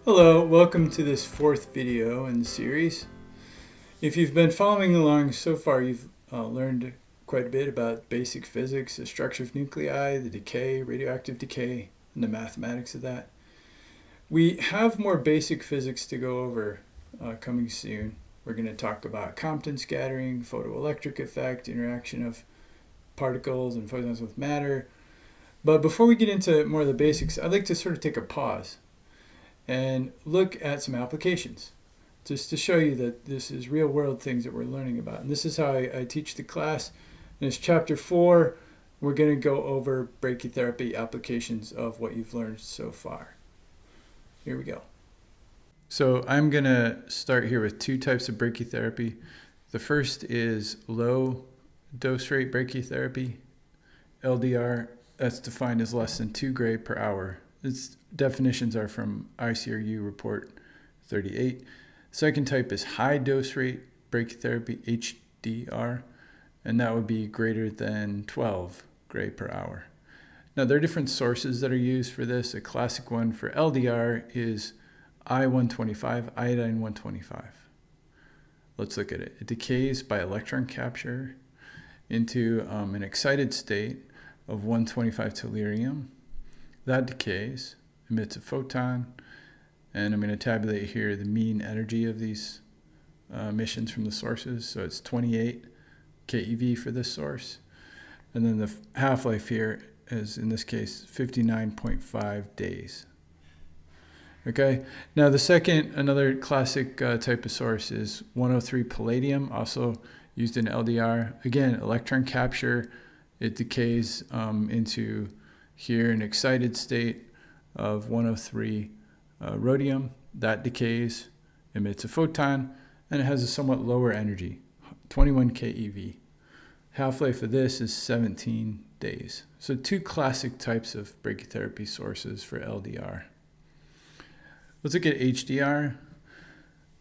Hello, welcome to this fourth video in the series. If you've been following along so far, you've learned quite a bit about basic physics, the structure of nuclei, the decay, radioactive decay, and the mathematics of that. We have more basic physics to go over coming soon. We're going to talk about Compton scattering, photoelectric effect, interaction of particles and photons with matter. But before we get into more of the basics, I'd like to sort of take a pause and look at some applications just to show you that this is real world things that we're learning about. And this is how I teach the class. In this chapter 4, we're going to go over brachytherapy applications of what you've learned so far. Here we go. So I'm going to start here with two types of brachytherapy. The first is low dose rate brachytherapy, LDR. That's defined as less than 2 gray per hour. Its definitions are from ICRU report 38. Second type is high dose rate brachytherapy, HDR, and that would be greater than 12 gray per hour. Now there are different sources that are used for this. A classic one for LDR is I-125, iodine 125. Let's look at it. It decays by electron capture into an excited state of 125 tellurium. That decays, emits a photon, and I'm going to tabulate here the mean energy of these emissions from the sources. So it's 28 keV for this source. And then the half-life here is, in this case, 59.5 days. Okay, now the second, another classic type of source is 103 palladium, also used in LDR. Again, electron capture, it decays into here an excited state of 103 rhodium. That decays, emits a photon, and it has a somewhat lower energy, 21 keV. Half-life of this is 17 days. So two classic types of brachytherapy sources for LDR. Let's look at HDR.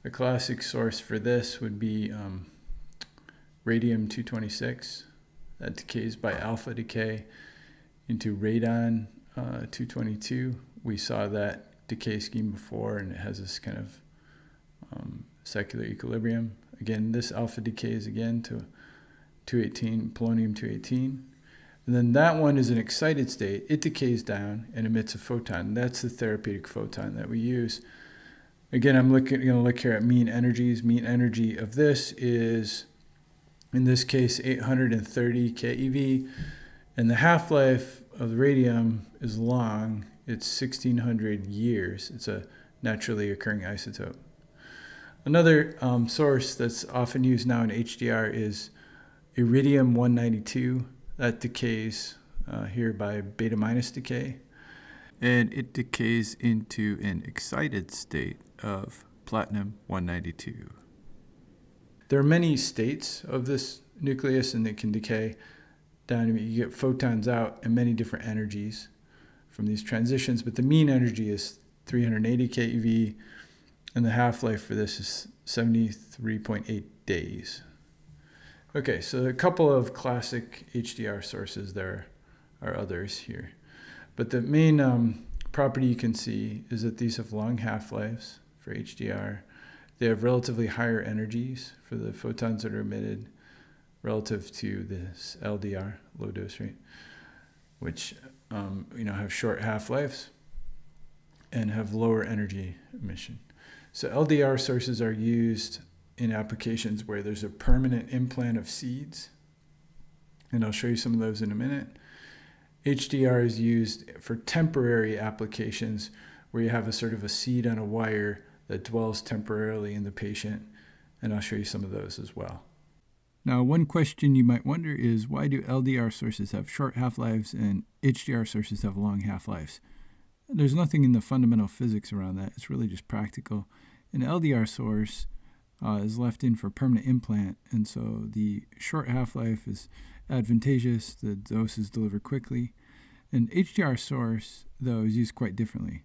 The classic source for this would be radium-226. That decays by alpha decay into radon 222. We saw that decay scheme before, and it has this kind of secular equilibrium. Again, this alpha decays again to 218, polonium-218. And then that one is an excited state. It decays down and emits a photon. That's the therapeutic photon that we use. Again, I'm going to look here at mean energies. Mean energy of this is, in this case, 830 keV. And the half-life of the radium is long. It's 1,600 years. It's a naturally occurring isotope. Another source that's often used now in HDR is iridium-192. That decays here by beta-minus decay. And it decays into an excited state of platinum-192. There are many states of this nucleus, and it can decay down. You get photons out and many different energies from these transitions, but the mean energy is 380 keV, and the half-life for this is 73.8 days. Okay, so a couple of classic HDR sources. There are others here, but the main property you can see is that these have long half-lives for HDR. They have relatively higher energies for the photons that are emitted relative to this LDR, low dose rate, which have short half-lives and have lower energy emission. So LDR sources are used in applications where there's a permanent implant of seeds, and I'll show you some of those in a minute. HDR is used for temporary applications where you have a sort of a seed on a wire that dwells temporarily in the patient, and I'll show you some of those as well. Now, one question you might wonder is, why do LDR sources have short half-lives and HDR sources have long half-lives? There's nothing in the fundamental physics around that. It's really just practical. An LDR source is left in for permanent implant, and so the short half-life is advantageous. The dose is delivered quickly. An HDR source, though, is used quite differently.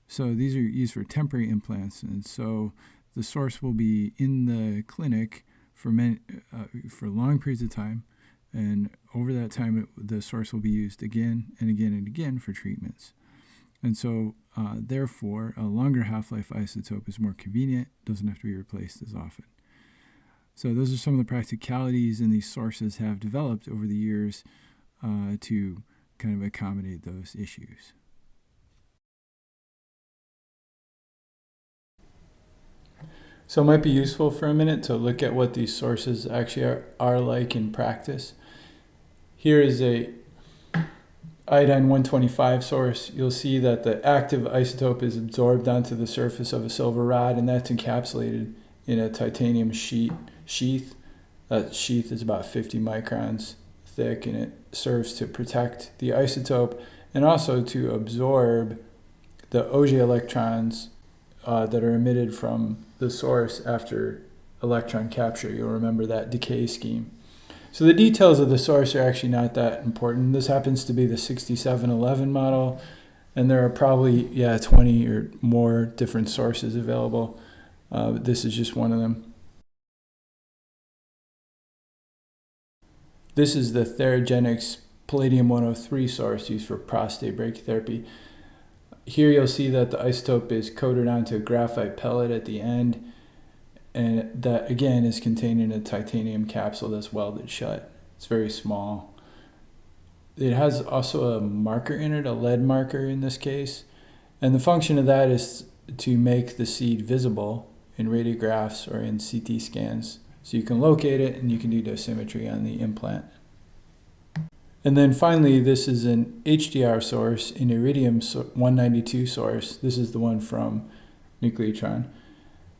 So these are used for temporary implants, and so the source will be in the clinic for long periods of time, and over that time the source will be used again and again and again for treatments. And so, therefore, a longer half-life isotope is more convenient, doesn't have to be replaced as often. So those are some of the practicalities, and these sources have developed over the years to kind of accommodate those issues. So it might be useful for a minute to look at what these sources actually are like in practice. Here is a iodine 125 source. You'll see that the active isotope is absorbed onto the surface of a silver rod, and that's encapsulated in a titanium sheath. That sheath is about 50 microns thick, and it serves to protect the isotope and also to absorb the Auger electrons that are emitted from the source after electron capture. You'll remember that decay scheme. So the details of the source are actually not that important. This happens to be the 6711 model, and there are probably 20 or more different sources available. But this is just one of them. This is the Theragenics palladium 103 source used for prostate brachytherapy. Here you'll see that the isotope is coated onto a graphite pellet at the end, and that again is contained in a titanium capsule that's welded shut. It's very small. It has also a marker in it, a lead marker in this case, and the function of that is to make the seed visible in radiographs or in CT scans. So you can locate it and you can do dosimetry on the implant. And then finally, this is an HDR source, an iridium 192 source. This is the one from Nucleotron.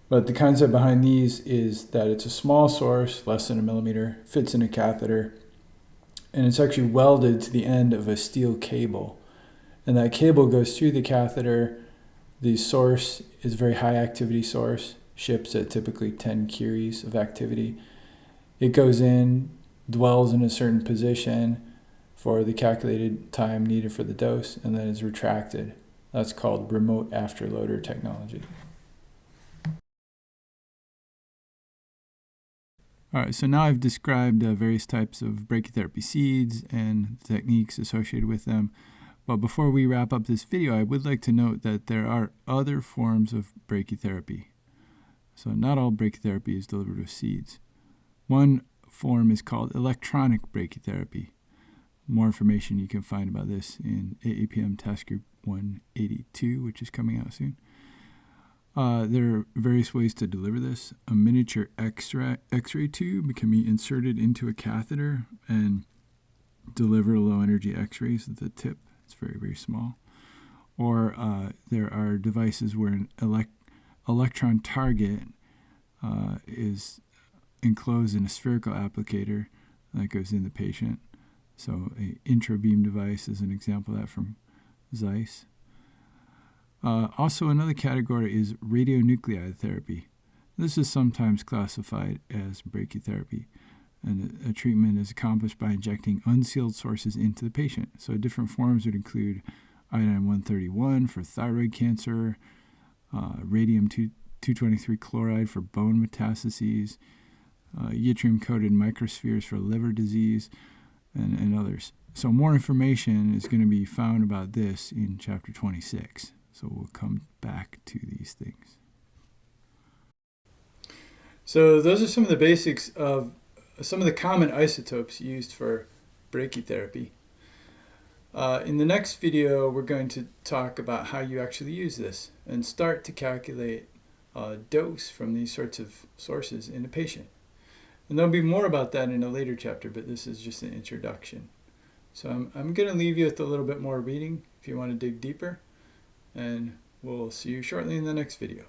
But the concept behind these is that it's a small source, less than a millimeter, fits in a catheter, and it's actually welded to the end of a steel cable. And that cable goes through the catheter. The source is a very high activity source, ships at typically 10 curies of activity. It goes in, dwells in a certain position for the calculated time needed for the dose, and then is retracted. That's called remote afterloader technology. All right, so now I've described various types of brachytherapy seeds and techniques associated with them. But before we wrap up this video, I would like to note that there are other forms of brachytherapy. So not all brachytherapy is delivered with seeds. One form is called electronic brachytherapy. More information you can find about this in AAPM Task Group 182, which is coming out soon. There are various ways to deliver this. A miniature X-ray tube can be inserted into a catheter and deliver low-energy X-rays at the tip. It's very, very small. Or there are devices where an electron target is enclosed in a spherical applicator that goes in the patient. So an intrabeam device is an example of that from Zeiss. Also, another category is radionuclide therapy. This is sometimes classified as brachytherapy, and a treatment is accomplished by injecting unsealed sources into the patient. So different forms would include iodine 131 for thyroid cancer, radium-223 chloride for bone metastases, yttrium-coated microspheres for liver disease, and others. So more information is going to be found about this in Chapter 26. So we'll come back to these things. So those are some of the basics of some of the common isotopes used for brachytherapy. In the next video, we're going to talk about how you actually use this and start to calculate a dose from these sorts of sources in a patient. And there'll be more about that in a later chapter, but this is just an introduction. So I'm going to leave you with a little bit more reading if you want to dig deeper. And we'll see you shortly in the next video.